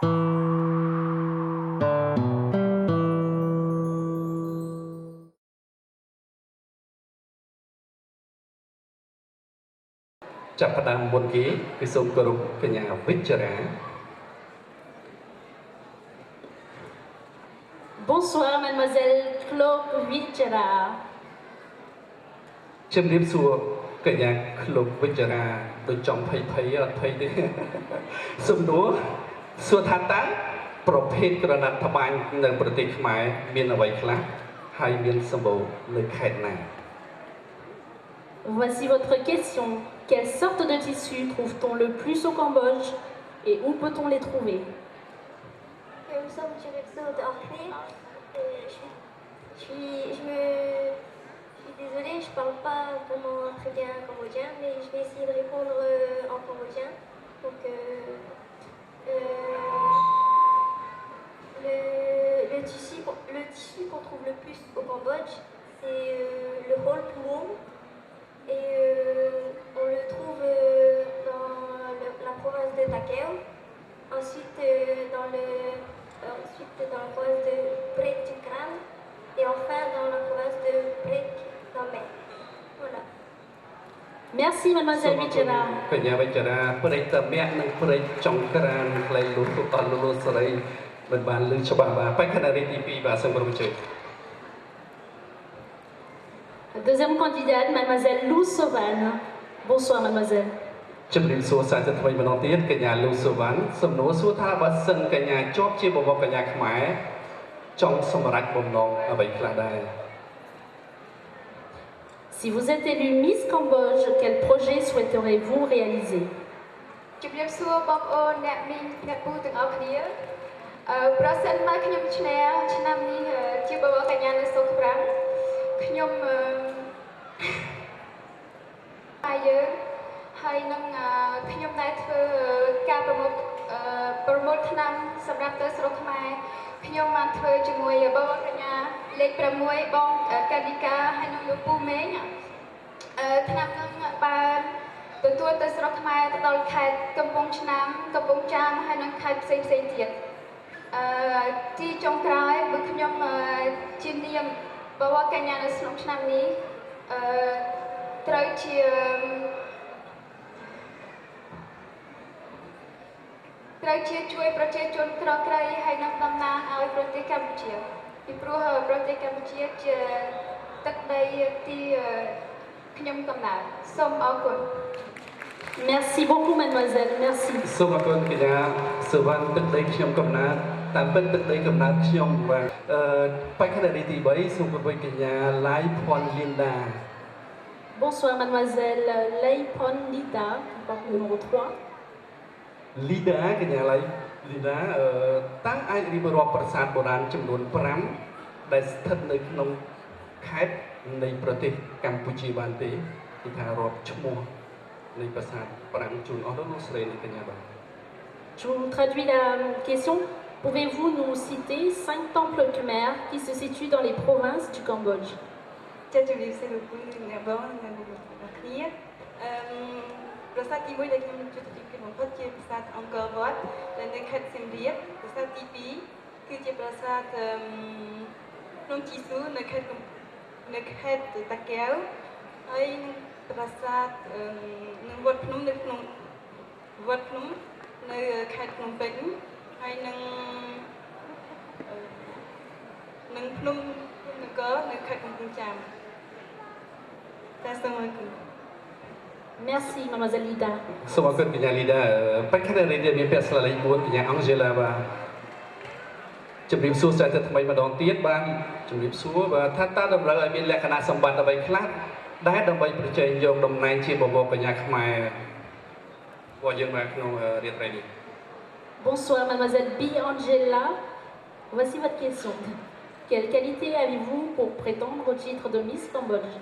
ចាប់ផ្ដើមមុនគេគឺសូមគោរពកញ្ញាវិជ្ជរា Bonsoir mademoiselle Claude Vichera. ជំរាបសួរកញ្ញាក្លុកវិជ្ជរាដូចចំភ័យអត់ភ័យទេសំណួរសួរថាតើប្រភេទក្រណាត់ត្បាញនៅប្រទេសខ្មែរមានអ្វីខ្លះហើយមានសម្បូរនៅខេត្តណា Voici votre question. Quelle sorte de tissu trouve-t-on le plus au Cambodge et où peut-on les trouver? Nous sommes sur le zoo d'Orphée. Je suis désolée, je ne parle pas vraiment très bien cambodgien, mais je vais essayer de répondre en cambodgien. Donc, le tissu qu'on trouve le plus au Cambodge, c'est le hol plum. Et on le trouve dans la province de Takeo. Ensuite, dans la province de Prek Chikran et enfin dans la province de Prek Nome. Voilà. Merci mademoiselle Vichera. កញ្ញាវិជ្ជរាព្រៃតមៈនិងព្រៃចុងក្រានផ្លៃលុះអត់លុះសេរីមិនបានលឺច្បាស់បាទបេក្ខនារីទី2បាទសូមរំជើញ Deuxième candidate, mademoiselle Lou Sauvane. Bonsoir mademoiselle. ជំរាបសួរសាស្ត្រថ្មីម្ដងទៀតកញ្ញាលូសុវណ្ណសំណួរសួរថាបើសិនកញ្ញាជាប់ជាបវរកញ្ញាខ្មែរចង់សម្រេចបំណងអ្វីខ្លះដែរ Si vous êtes élue Miss Cambodge, quel projet souhaiteriez-vous réaliser? ជំរាបសួរបងប្អូនអ្នកមីងអ្នកពូទាំងអស់គ្នាប្រសិនមកខ្ញុំឈ្នះឆ្នាំនេះជាបវរកញ្ញានៅសូកប្រាំខ្ញុំហើយនឹងខ្ញុំដែរធ្វើការប្រមូលឆ្នាំសម្រាប់ទៅស្រុកខ្មែរខ្ញុំបានធ្វើជាមួយបងកញ្ញាលេខ6បងកាឌីកាហើយនឹងលោកពូមេងឆ្នាំនឹងបានទទួលទៅស្រុកខ្មែរទៅដល់ខេត្តកំពង់ឆ្នាំកំពង់ចាមហើយនឹងខេត្តផ្សេងទៀតទីចុងក្រោយគឺខ្ញុំជានាមបវរកញ្ញានៅក្នុងឆ្នាំនេះត្រូវជាជួយប្រជាជនក្រក្រៃហើយនឹងតំណាងឲ្យប្រទេសកម្ពុជាពីព្រោះប្រទេសកម្ពុជាជាទឹកដីទីខ្ញុំកំណើតសូមអរគុណ Merci beaucoup mademoiselle. Merci. សូមអរគុណកញ្ញាសុវណ្ណទឹកដីខ្ញុំកំណើតតាមពិតទឹកដីកំណើតខ្ញុំបាទបេក្ខនារីទី3សូមគោរពកញ្ញាឡៃផនលីនដា Bonsoir mademoiselle Leipon Lida, qui porte le numéro 3. លីដាកញ្ញាឡៃលីដាតើអាចរៀបរាប់ប្រាសាទបុរាណចំនួន5ដែលស្ថិតនៅក្នុងខេត្តនៃប្រទេសកម្ពុជាបានទេគឺថារាប់ឈ្មោះនៃប្រាសាទ5ជូនអស់លោកស្រីនេះកញ្ញាបាទ Je vous traduis la question. Pouvez-vous nous citer 5 temples khmer qui se situent dans les provinces du Cambodge? ចាជំរាបសួរលោកពូអ្នកបងនិងលោកគ្នាប្រាសាទទី1ដែលខ្ញុំជួបទីពីបំផុតជាប្រាសាទអង្គរវត្តដែលនៅខេត្តសៀមរាបប្រាសាទទី2គឺជាប្រាសាទភ្នំជីស៊ូនៅខេត្តតាកែវហើយប្រាសាទនឹងវត្តភ្នំនៅក្នុងវត្តភ្នំនៅខេត្តភ្នំពេញហើយនឹងភ្នំនគរនៅខេត្តកំពង់ចាមតែសូមអរគុណ Merci mademoiselle Lida. សូមអរគុណកញ្ញាលីដាបេក្ខនារីដែលមានពាក្យស្លាលេខ4កញ្ញាអង់ជេឡាបាទជំរាបសួរសាស្ត្រថ្មីម្ដងទៀតបាទជំរាបសួរបាទថាតើតម្រូវឲ្យមានលក្ខណៈសម្បត្តិអ្វីខ្លះដែលដើម្បីប្រជែងយកតំណែងជាបវរកញ្ញាខ្មែររបស់យើងបាទក្នុងរាត្រីនេះ Bonsoir mademoiselle B. Angela. Voici votre question. Quelle qualité avez-vous pour prétendre au titre de Miss Cambodge?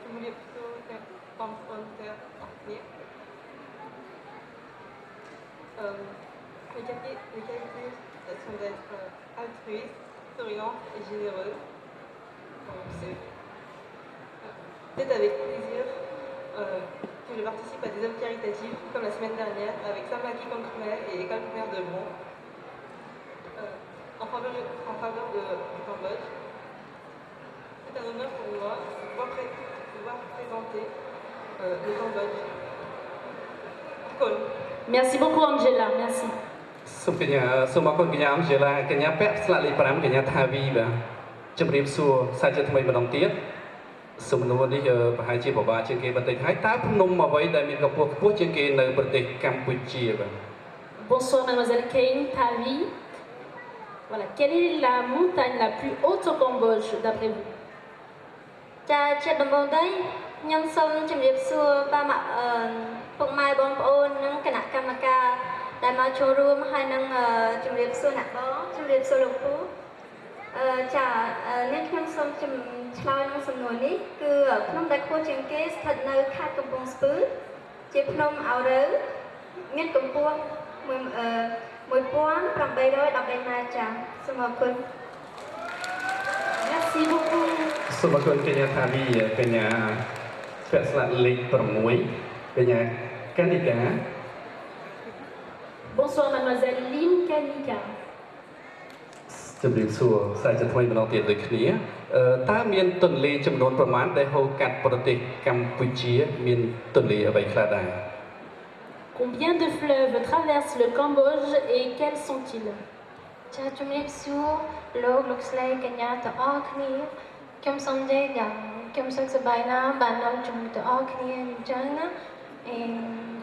ជំរាបសួរទាំងបងប្អូនទាំងអស់គ្នាL'objectif sont d'être altruiste, souriant et généreux. C'est avec plaisir que je participe à des œuvres caritatives comme la semaine dernière avec Samaki Khmer et École Khmer de Lyon. en faveur du Cambodge. C'est un honneur pour moi de pouvoir présenter le Cambodge. Cool. Merci beaucoup, Angela. Merci. សូមកញ្ញាសូមអរគុណកញ្ញាអង្គជាឡាកញ្ញាពាក់ស្លាកលេខ5កញ្ញាថាវីបាទជំរាបសួរសាជាថ្មីម្ដងទៀតសំណួរនេះប្រហែលជាពិបាកជាងគេបន្តិចហើយតើភ្នំអ្វីដែលមានកម្ពស់ខ្ពស់ជាងគេនៅប្រទេសកម្ពុជាបាទ Bonsoir, mademoiselle Kein Tavi. Voilà, quelle est la montagne la plus haute au Cambodge, d'après vous? ចាជាដំបូងទៅខ្ញុំសូមជម្រាបសួរប៉ាម៉ាក់ពុកម៉ែបងប្អូននិងគណៈកម្មការដែលមកចូលរួមហើយនឹងជម្រាបសួរអ្នកបងជម្រាបសួរលោកពូចានេះខ្ញុំសូមឆ្លើយនឹងសំណួរនេះគឺភ្នំដែលខ្ពស់ជាងគេស្ថិតនៅខេត្តកំពង់ស្ពឺជាភ្នំអូរ៉ូវមានកម្ពស់1813 ម៉ែត្រចាសូមអរគុណ Merci beaucoup. សូមអរគុណកញ្ញាថាវីកញ្ញាពាក់ស្លាកលេខ6កញ្ញាកណ្ឌិកា Bonsoir, mademoiselle Lim Kanika. ជំរាបសួរសាជាថ្មីម្ដងទៀតដូចគ្នាតើមានទន្លេចំនួនប្រមាណដែលហូរកាត់ប្រទេសកម្ពុជាមានទន្លេអ្វីខ្លះដែរ Combien de fleuves traversent le Cambodge et quels sont-ils? ចាជំរាបសួរលោកស្រីកញ្ញាទាំងអស់គ្នាខ្ញុំសូមនិយាយយ៉ាងខ្ញុំសុខសប្បាយណាស់បាននៅជាមួយទាំងអស់គ្នាអញ្ចឹងណា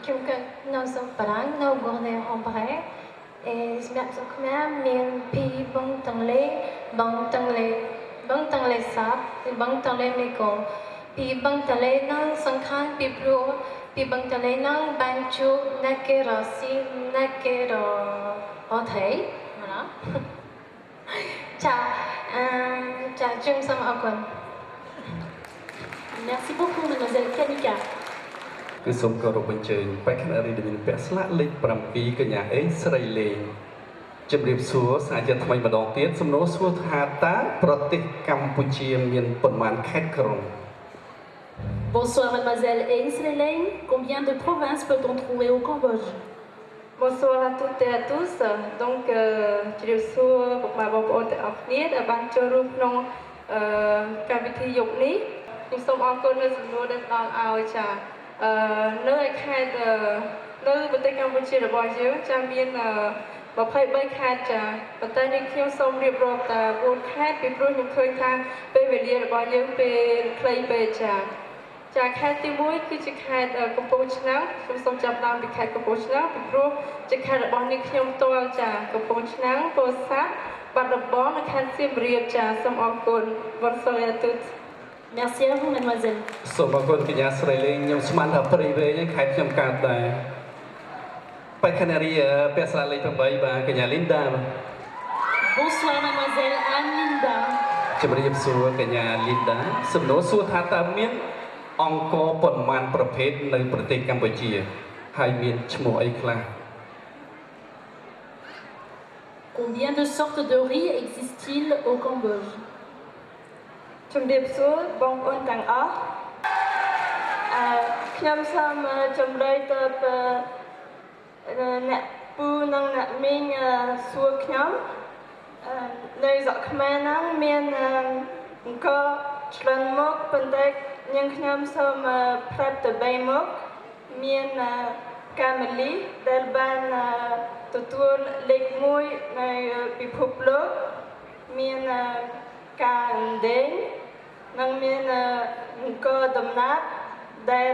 ខ្ញុំកើតនៅស្រុកបារាំងនៅ Gourdin-en-Bray សម្រាប់ស្រុកខ្មែរមានពីបឹងទន្លេសាបបឹងទន្លេមេគង្គពីបឹងទន្លេនោះសំខាន់ពីព្រោះពីបឹងទន្លេនោះបានជួបអ្នកគេរស់ស៊ីអ្នកគេរអត់ទេណាចាជើងសូមអរគុណ Merci beaucoup, mademoiselle Kanika. គឺសូមគោរពអញ្ជើញបេក្ខនារីដែលមានពាក់ស្លាកលេខ7កញ្ញាអេស្រីលេងជំរាបសួរសាជាថ្មីម្ដងទៀតសំណួរសួរថាតើប្រទេសកម្ពុជាមានប៉ុន្មានខេត្តក្រុង Bonsoir, mademoiselle Ainsreleng. Combien de provinces peut-on trouver au Cambodge? Bonsoir à toutes et à tous. Donc, je suis sûr pour ma bonne bonne affaire. Avant de reprendre cavité yopni, nous sommes encore dans une nouvelle dans Aocha. Nơi khai nơi bên tây Campuchia là bao nhiêu? Cha miền bảo phải bay khai cha. Bên tây này khi xong điệp rồi ta buôn khai bị rồi những khơi thang về về địa là bao nhiêu về clay về cha. ចាខេត្តទី1គឺជាខេត្តកំពង់ឆ្នាំងខ្ញុំសូមចាប់ផ្ដើមពីខេត្តកំពង់ឆ្នាំងពីព្រោះជាខេត្តរបស់នេះខ្ញុំផ្ទាល់ចាកំពង់ឆ្នាំងពោធិ៍សាត់បាត់ដំបងនិងខេត្តសៀមរាបចាសូមអរគុណ Bonsoir à tous. Merci à vous, mademoiselle. សូមអរគុណកញ្ញាស្រីលេងខ្ញុំស្មានថាព្រៃវែងខេត្តខ្ញុំកើតដែរបេក្ខនារីពាក់ស្លាកលេខ8បាទកញ្ញា Linda Bonsoir, mademoiselle Anne-Linda. ជំរាបសួរកញ្ញា Linda សំណួរសួរថាតើមានអង្គប៉ុន្មានប្រភេទនៅប្រទេសកម្ពុជាហើយមានឈ្មោះអីខ្លះ Combien de sortes de riz existent-ils au Cambodge? ជំរាបសួរបងប្អូនទាំងអស់ខ្ញុំសូមជម្រាបទៅអ្នកពូនិងអ្នកមីងសួរខ្ញុំនៅស្រុកខ្មែរហ្នឹងមានអង្គច្រើនមុខប៉ុន្តែយើងខ្ញុំសូមប្រាប់ទៅ3មុខមានកាមេលីដែលបានទទួលលេខ1នៅពិភពលោកមានការអណ្ដែងនិងមានអង្គដំណាប់ដែល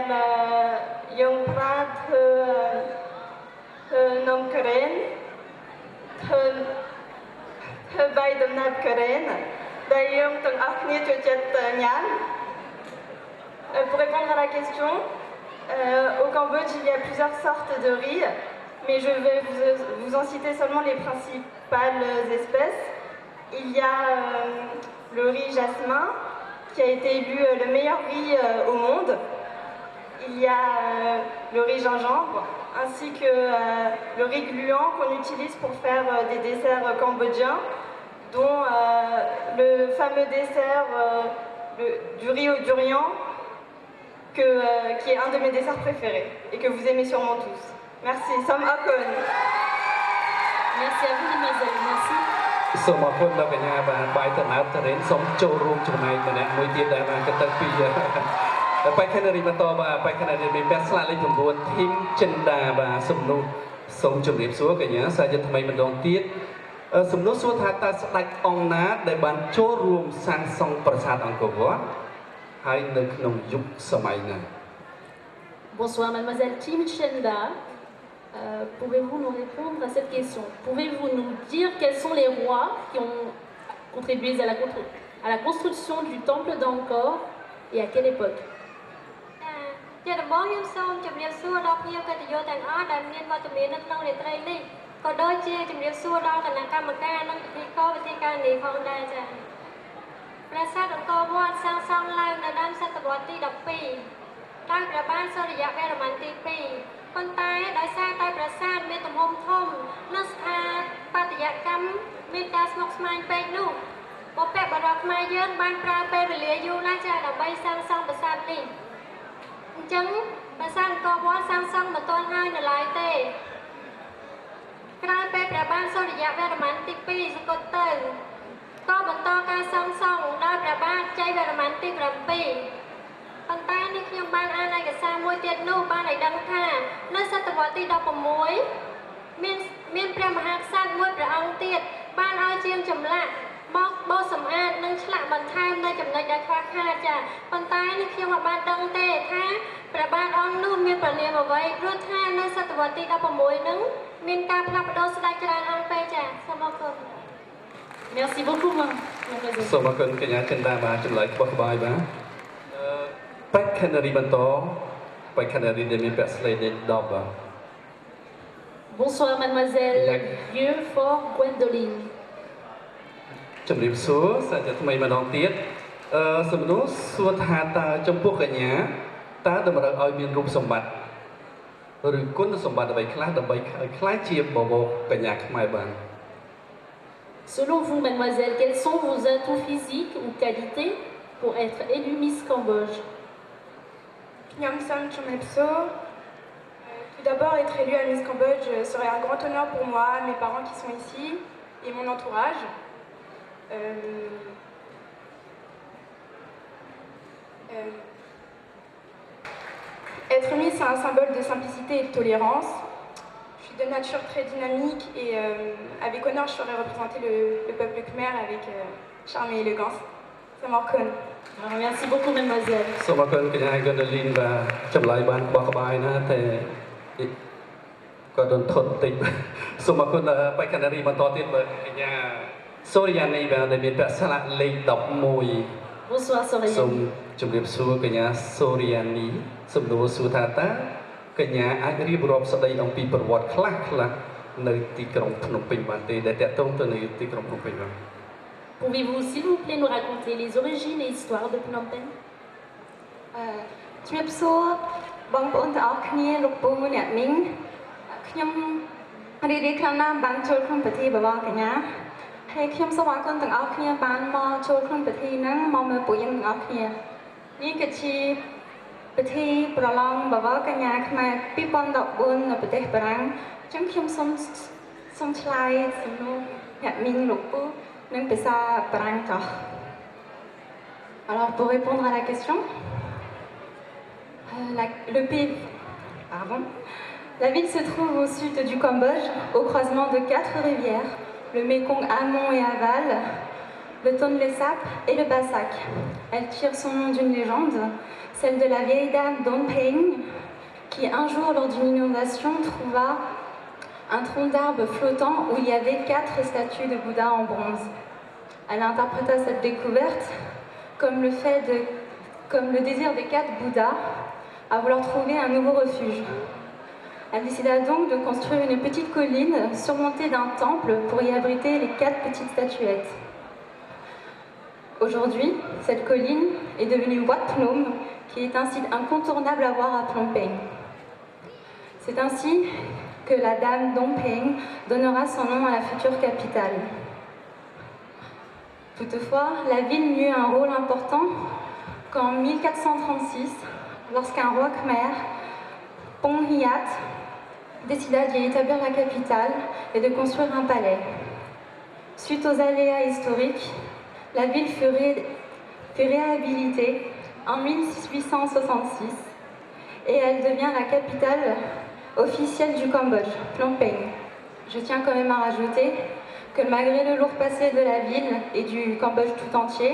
យើងប្រើធ្វើនំការ៉េនធ្វើបាយដំណាប់ការ៉េនដែលយើងទាំងអស់គ្នាចូលចិត្តញ៉ាំ Pour répondre à la question, au Cambodge, il y a plusieurs sortes de riz, mais je vais vous en citer seulement les principales espèces. Il y a le riz jasmin, qui a été élu le meilleur riz au monde. Il y a le riz gingembre, ainsi que le riz gluant qu'on utilise pour faire des desserts cambodgiens, dont le fameux dessert du riz au durian, qui est un de mes desserts préférés et que vous aimez sûrement tous. Merci, Som Akon. Merci à vous, mademoiselle. Merci. សូមអរគុណដល់កញ្ញាបាទបាយតំណាប់តរិនសូមចូលរួមចំណែកម្នាក់មួយទៀតដែរបាទក៏ទៅពីបេក្ខនារីបន្តបាទបេក្ខនារីមានពាក់ស្លាកលេខ9ធីមចិនដាបាទសំណួរសូមជម្រាបសួរកញ្ញាសាជាថ្មីម្ដងទៀតសំណួរសួរថាតើស្ដេចអង្គណាដែលបានចូលរួមសាងសង់ប្រាសាទអង្គរវត្តហើយនៅក្នុងយុគសម័យណា Bonsoir, mademoiselle Kim Chenda. Pouvez-vous nous répondre à cette question? Pouvez-vous nous dire quels sont les rois qui ont contribué à la construction du temple d'Angkor et à quelle époque? ជាដំបូងខ្ញុំសូមជម្រាបសួរដល់ភ្ញៀវកិត្តិយសទាំងអស់ដែលមានវត្តមាននៅក្នុងរាត្រីនេះក៏ដូចជាជម្រាបសួរដល់គណៈកម្មការនិងពិធីករវិធីការនីផងដែរចា៎ប្រាសាទអង្គរវត្តសាងសង់ឡើងនៅដើមសតវត្សទី12ដោយព្រះបាទសូរ្យវរ្ម័នទី2ប៉ុន្តែដោយសារតែប្រាសាទមានទំហំធំនិងស្ថាបត្យកម្មមានការស្មុគស្មាញពេកនោះបុព្វបុរសខ្មែរយើងបានប្រើពេលវេលាយូរណាស់ចា៎ដើម្បីសាងសង់ប្រាសាទនេះអញ្ចឹងប្រាសាទអង្គរវត្តសាងសង់មិនទាន់ហើយនៅឡើយទេក្រោយពេលព្រះបាទសូរ្យវរ្ម័នទី2សគត់ទៅក៏បន្តការសាងសង់ដោយព្រះបាទជ័យវរ្ម័នទី7ប៉ុន្តែនេះខ្ញុំបានអានឯកសារមួយទៀតនោះបានឲ្យដឹងថានៅសតវត្សទី16មានព្រះមហាក្សត្រមួយព្រះអង្គទៀតបានឲ្យជាងចម្លាក់មកបោសសម្អាតនិងឆ្លាក់បន្ថែមនៅចំណុចដែលខ្វះខាតចា៎ប៉ុន្តែនេះខ្ញុំមិនបានដឹងទេថាព្រះបាទអង្គនោះមានព្រះនាមអ្វីព្រោះថានៅសតវត្សទី16ហ្នឹងមានការផ្លាស់ប្ដូរស្ដេចច្រើនអង្គពេកចា៎សូមអរគុណ Merci beaucoup, mademoiselle. សូមអរគុណកញ្ញាចិនដាបាទចម្លើយខ្វះក្បាយបាទបេក្ខនារីបន្តបេក្ខនារីដែលមានពាក់ស្លេកលេខ10បាទ Bonsoir, mademoiselle Vieux Fort Gwendoline. ជំរាបសួរសាជាថ្មីម្ដងទៀតសំណួរសួរថាតើចំពោះកញ្ញាតើតម្រូវឲ្យមានរូបសម្បត្តិឬគុណសម្បត្តិអ្វីខ្លះដើម្បីឲ្យខ្លាចជាបបោកញ្ញាខ្មែរបាន Selon vous, mademoiselle, quels sont vos atouts physiques ou qualités pour être élue Miss Cambodge? Nyamson Chomepso. Tout d'abord, être élue à Miss Cambodge serait un grand honneur pour moi, mes parents qui sont ici et mon entourage. Être Miss, c'est un symbole de simplicité et de tolérance. Je suis de nature très dynamique et avec honneur, je saurais représenter le peuple khmer avec charme et élégance. Ça m'en reconnaît. Merci beaucoup, mademoiselle. សូមអរគុណកញ្ញា Gwendoline បាទចម្លើយបានបោះក្បាយណាតែគាត់ធន់តិចសូមអរគុណបេក្ខនារីបន្តទៀតបាទកញ្ញាសូរិយានីបាទដែលមានពាក់ស្លាកលេខ11 Bonsoir, សូម Soraya. ជម្រាបសួរកញ្ញាសូរិយានីសំណួរសួរថាតើកញ្ញាអាចរៀបរាប់ស្ដីអំពីប្រវត្តិខ្លះនៅទីក្រុងភ្នំពេញបានទេដែលតកតងទៅនៅទីក្រុងភ្នំពេញបាទ Pouvez-vous, s'il vous plaît, nous raconter les origines et histoires de Phnom Penh? ជំរាបសួរបងប្អូនទាំងអស់គ្នាលោកពូអ្នកមីងខ្ញុំរីករាយខ្លាំងណាស់បានចូលក្នុងពិធីបវរកញ្ញាហើយខ្ញុំសូមអរគុណទាំងអស់គ្នាបានមកចូលក្នុងពិធីហ្នឹងមកមើលពួកយើងទាំងអស់គ្នានេះគឺជាពិធីប្រឡងបវរកញ្ញាខ្មែរ2014នៅប្រទេសបារាំងអញ្ចឹងខ្ញុំសូមឆ្លើយសំណួរអ្នកមីងលោកពូនឹងភាសាបារាំងចុះ Alors pour répondre à la question La ville se trouve au sud du Cambodge, au croisement de 4 rivières, le Mekong amont et aval, le Tonle Sap et le Bassac. Elle tire son nom d'une légende, celle de la vieille dame Don Peng, qui un jour lors d'une inondation trouva un tronc d'arbre flottant où il y avait 4 statues de Bouddha en bronze. Elle interpréta cette découverte comme le désir des 4 Bouddhas à vouloir trouver un nouveau refuge. Elle décida donc de construire une petite colline surmontée d'un temple pour y abriter les 4 petites statuettes. Aujourd'hui, cette colline est devenue Wat Phnom, qui est un site incontournable à voir à Phnom Penh. C'est ainsi que la dame Don Peng donnera son nom à la future capitale. Toutefois, la ville n'eut un rôle important qu'en 1436, lorsqu'un roi khmer, Pong Hiat, décida d'y établir la capitale et de construire un palais. Suite aux aléas historiques, la ville fut réhabilitée en 1866 et elle devient la capitale officielle du Cambodge, Phnom Penh. Je tiens quand même à rajouter que malgré le lourd passé de la ville et du Cambodge tout entier,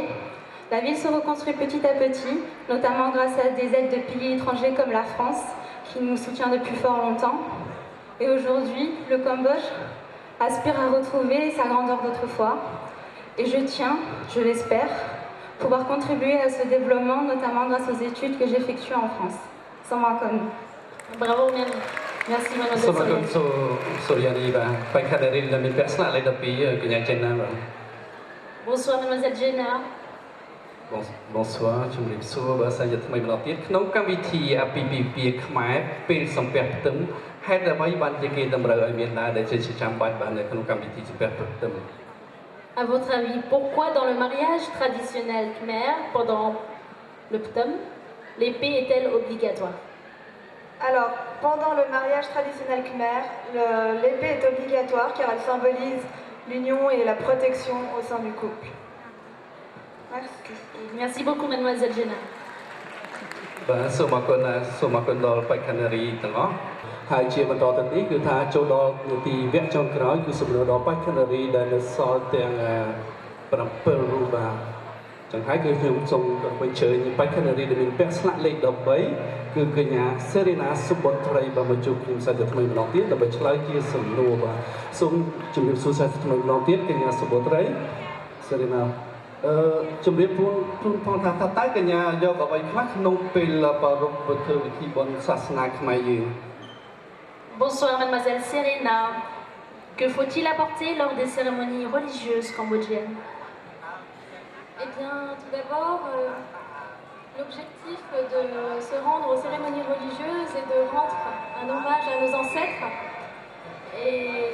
la ville se reconstruit petit à petit, notamment grâce à des aides de pays étrangers comme la France, qui nous soutient depuis fort longtemps. Et aujourd'hui, le Cambodge aspire à retrouver sa grandeur d'autrefois. Et je tiens, je l'espère, pouvoir contribuer à ce développement, notamment grâce aux études que j'effectue en France. Sans ma connu. Bravo, merci mademoiselle សូមអរគុណ Soriani. សូរិយានីបាទបេក្ខនារីដែលមានពាក់ស្លាកលេខ12កញ្ញាចេនណាបាទ Bonsoir mademoiselle Jenna. Bonsoir ជំរាបសួរបាទសាជាថ្មីម្ដងទៀតក្នុងកម្មវិធីអាពាហ៍ពិពាហ៍ខ្មែរពេលសំពះផ្ទឹមហេតុអ្វីបានជាគេតម្រូវឲ្យមានដែរដែលជាចាំបាច់បាទនៅក្នុងកម្មវិធីសំពះផ្ទឹម À votre avis, pourquoi dans le mariage traditionnel khmer, pendant le ptum, l'épée est-elle obligatoire? Alors, pendant le mariage traditionnel khmer, l'épée est obligatoire car elle symbolise l'union et la protection au sein du couple. Merci. Merci beaucoup mademoiselle Jenna. បាទសូមអរគុណដល់បេក្ខនារីទាំងអស់ហើយជាបន្តទៅនេះគឺថាចូលដល់នាទីវគ្គចុងក្រោយគឺសំណួរដល់បេក្ខនារីដែលនៅសល់ទាំង7រូបបាទចឹងហើយគឺខ្ញុំសូមបញ្ជើញបេក្ខនារីដែលមានពាក់ស្លាកលេខ13គឺកញ្ញាសេរីណាសុបត្រីបាទមកជួបខ្ញុំសាជាថ្មីម្ដងទៀតដើម្បីឆ្លើយជាសំណួរបាទសូមជម្រាបសួរសាជាថ្មីម្ដងទៀតកញ្ញាសុបត្រីសេរីណាជំរាបជូនផងថាតើកញ្ញាយកអ្វីខ្លះក្នុងពេលប្រារព្ធធ្វើពិធីបុណ្យសាសនាខ្មែរយើង Bonsoir mademoiselle Serena. Que faut-il apporter lors des cérémonies religieuses cambodgiennes? Eh bien, tout d'abord, l'objectif de se rendre aux cérémonies religieuses est de rendre un hommage à nos ancêtres. Et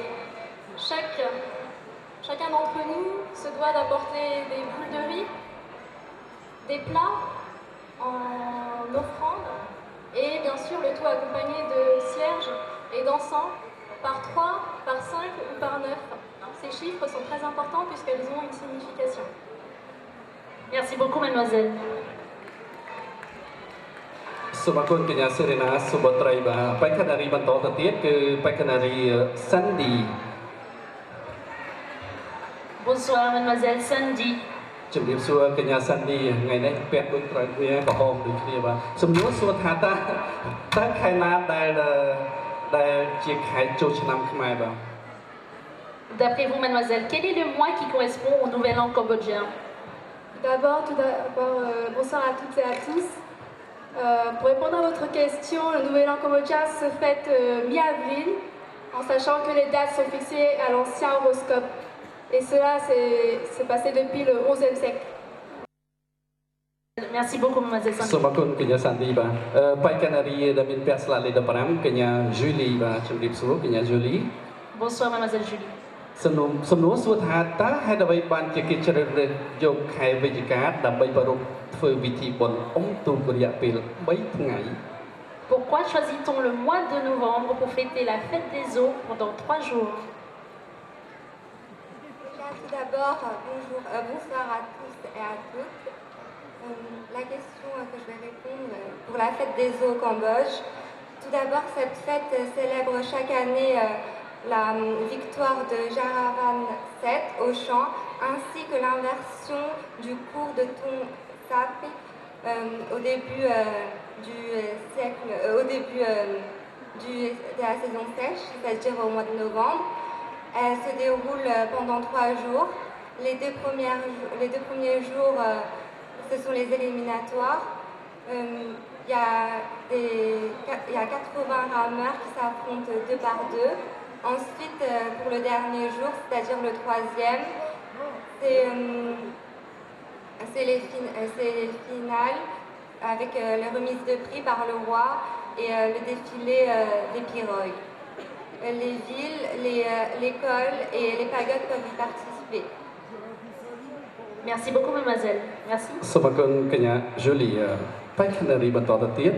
chacun d'entre nous se doit d'apporter des boules de riz, des plats en offrande et bien sûr le tout accompagné de cierges et d'encens par 3, par 5 ou par 9. Ces chiffres sont très importants puisqu'elles ont une signification. Merci beaucoup mademoiselle. សូមអរគុណកញ្ញាសេរីណាសុបត្រីបាទបេក្ខនារីបន្តទៅទៀតគឺបេក្ខនារី Sandy Bonsoir mademoiselle Sandy. ជំរាបសួរកញ្ញា Sandy ថ្ងៃនេះពាក់ដូចត្រូវគ្នាក្រហមដូចគ្នាបាទសំណួរសួរថាតើខែណាដែលជាខែចូលឆ្នាំខ្មែរបាទ D'après vous mademoiselle, quel est le mois qui correspond au nouvel an cambodgien? Tout d'abord, bonsoir à toutes et à tous. Pour répondre à votre question, le nouvel an cambodgien se fête mi-avril, en sachant que les dates sont fixées à l'ancien horoscope. Et cela s'est passé depuis le 11e siècle. Merci beaucoup mademoiselle Sandy. សូមអរគុណកញ្ញា Sandy បាទបេក្ខនារីដែលមានពាក់ស្លាកលេខ15កញ្ញា Julie បាទជំរាបសួរកញ្ញា Julie Bonsoir mademoiselle Julie. សំណួរសួរថាតើហេតុអ្វីបានជាគេជ្រើសរើសយកខែវិច្ឆិកាដើម្បីប្រារព្ធធ្វើពិធីបុណ្យអុំទូករយៈពេល3ថ្ងៃ Pourquoi choisit-on le mois de novembre pour fêter la fête des eaux pendant 3 jours? Tout d'abord, bonsoir à tous et à toutes. La question que je vais répondre pour la fête des eaux au Cambodge. Tout d'abord, cette fête célèbre chaque année la victoire de Jaravan VII au chant, ainsi que l'inversion du cours de Ton Sapi au début de la saison sèche, c'est-à-dire au mois de novembre. Elle se déroule pendant 3 jours. Les deux premiers jours, ce sont les éliminatoires. Il y a 80 rameurs qui s'affrontent 2 par 2. Ensuite, pour le dernier jour, c'est-à-dire le 3e, c'est les finales avec les remises de prix par le roi et le défilé des pirogues. Les villes, l'école et les pagodes peuvent y participer. Merci beaucoup mademoiselle. Merci. សូមអរគុណកញ្ញា Julie បេក្ខនារីបន្តទៅទៀត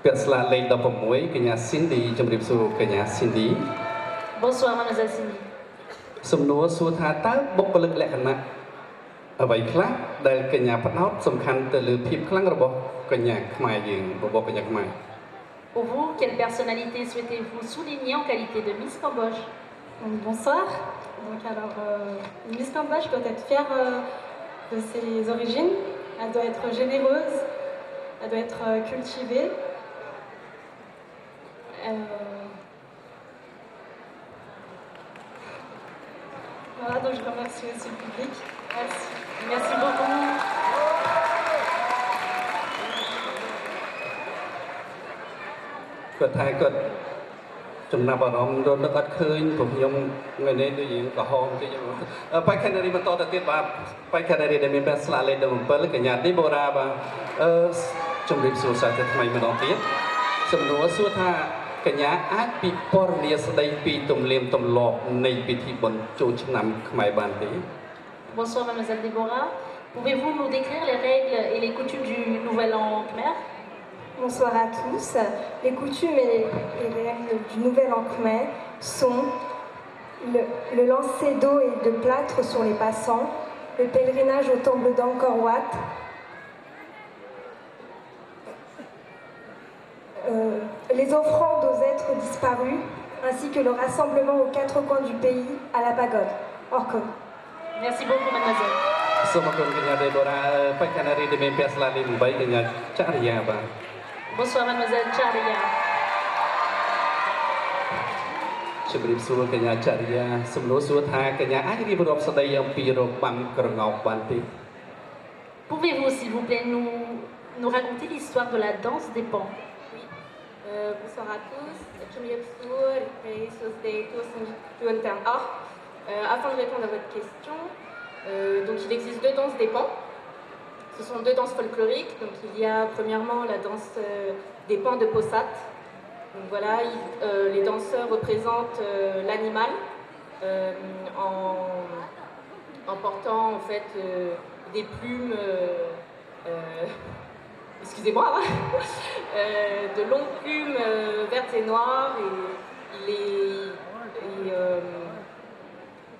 ពាក់ស្លាកលេខ16កញ្ញា Cindy ជំរាបសួរកញ្ញា Cindy Bonsoir mademoiselle Cindy. សំណួរសួរថាតើបុគ្គលិកលក្ខណៈអ្វីខ្លះដែលកញ្ញាផ្ដោតសំខាន់ទៅលើភាពខ្លាំងរបស់កញ្ញាខ្មែរយើងរបស់កញ្ញាខ្មែរ Pour vous, quelle personnalité souhaitez-vous souligner en qualité de Miss Cambodge? Donc, bonsoir. Donc, alors, Miss Cambodge doit être fière de ses origines. Elle doit être généreuse. Elle doit être cultivée. Voilà, donc je remercie aussi le public. Merci. Merci beaucoup. គាត់ថាគាត់ចំណាប់អារម្មណ៍រត់នឹកអត់ឃើញព្រោះខ្ញុំថ្ងៃនេះដូចយើងក្រហមតិចបេក្ខនារីបន្តទៅទៀតបាទបេក្ខនារីដែលមានប្រាស្លាលេខ17កញ្ញាឌីបូរ៉ាបាទជំរាបសួរសាស្ត្រថ្មីម្ដងទៀតសំណួរសួរថាកញ្ញាអាចពិពណ៌នាស្ដីពីទំនៀមទម្លាប់នៃពិធីបុណ្យចូលឆ្នាំខ្មែរបានទេ Bonsoir mademoiselle Déborah. Pouvez-vous nous décrire les règles et les coutumes du Nouvel An khmer? Bonsoir à tous. Les coutumes et les règles du Nouvel An khmer sont le lancer d'eau et de plâtre sur les passants, le pèlerinage au temple d'Angkor Wat, les offrandes aux êtres disparus, ainsi que le rassemblement aux quatre coins du pays à la pagode. Orkon. Merci beaucoup mademoiselle. សូមអរគុណកញ្ញាដេបូរ៉ាបេក្ខនារីដែលមានប្រាស្លាលេខ8កញ្ញាចរិយាបាទ Bonsoir mademoiselle Charia. ជំរាបសួរកញ្ញាចរិយាសំណួរសួរថាកញ្ញាអាចរៀបរាប់ស្ដីអំពីរបាំក្រងោកបានទេ Pouvez-vous s'il vous plaît nous raconter l'histoire de la danse des pans? Bonsoir à tous. Afin de répondre à votre question, donc il existe deux danses des pans. Ce sont deux danses folkloriques. Donc il y a premièrement la danse des pans de Posat. Donc voilà, les danseurs représentent l'animal en portant en fait des plumes. Excusez-moi, de longues plumes vertes et noires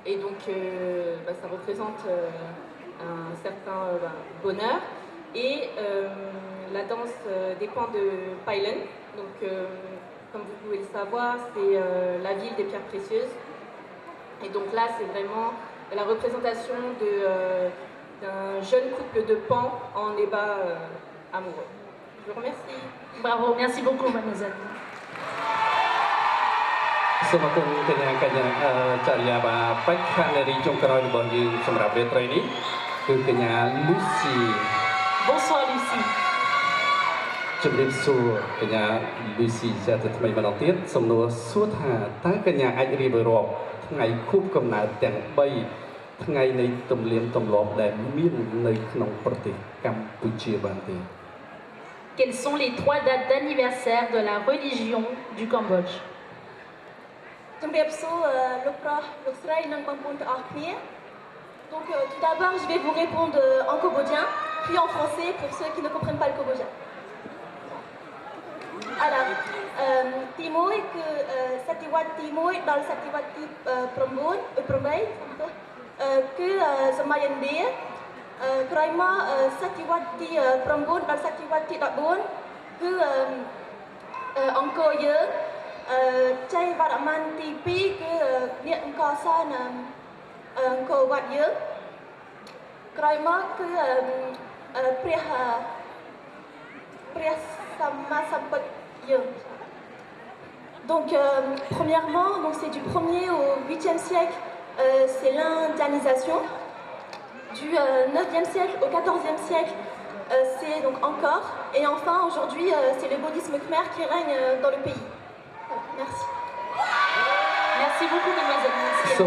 et donc ça représente un certain bonheur. Et la danse des pans de Pailen, donc comme vous pouvez le savoir, c'est la ville des pierres précieuses. Et donc là, c'est vraiment la représentation d'un jeune couple de pans en ébat amoureux. Je vous remercie. Bravo, merci beaucoup mademoiselle. សូមអរគុណកញ្ញាចរិយាបាទបេក្ខនារីចុងក្រោយរបស់យើងសម្រាប់រាត្រីនេះគឺកញ្ញា Lucy. Bonsoir Lucie. ជំរាបសួរកញ្ញា Lucy ជាទៅថ្មីម្ដងទៀតសំណួរសួរថាតើកញ្ញាអាចរៀបរាប់ថ្ងៃខួបកំណើតទាំង3ថ្ងៃនៃទំនៀមទម្លាប់ដែលមាននៅក្នុងប្រទេសកម្ពុជាបានទេ Quelles sont les 3 dates d'anniversaire de la religion du Cambodge? Donc tout d'abord je vais vous répondre en cambodgien, puis en français pour ceux qui ne comprennent pas le cambodgien. Alors, Timoi que Satiwat Timoi dans le Satiwat Prombon, que Samayande, Kraima Satiwati Prombon dans le Satiwati Dabon, que encore Chai Varaman Tipi, que Niat Nkosan Nko Wat Ye, Kraima que Priya Samasampat Ye. Donc, premièrement, c'est du 1er au 8e siècle, c'est l'indianisation. Du 9e siècle au 14e siècle, c'est donc encore. Et enfin, aujourd'hui, c'est le bouddhisme khmer qui règne dans le pays. Voilà, merci. Merci beaucoup, mademoiselle. Merci.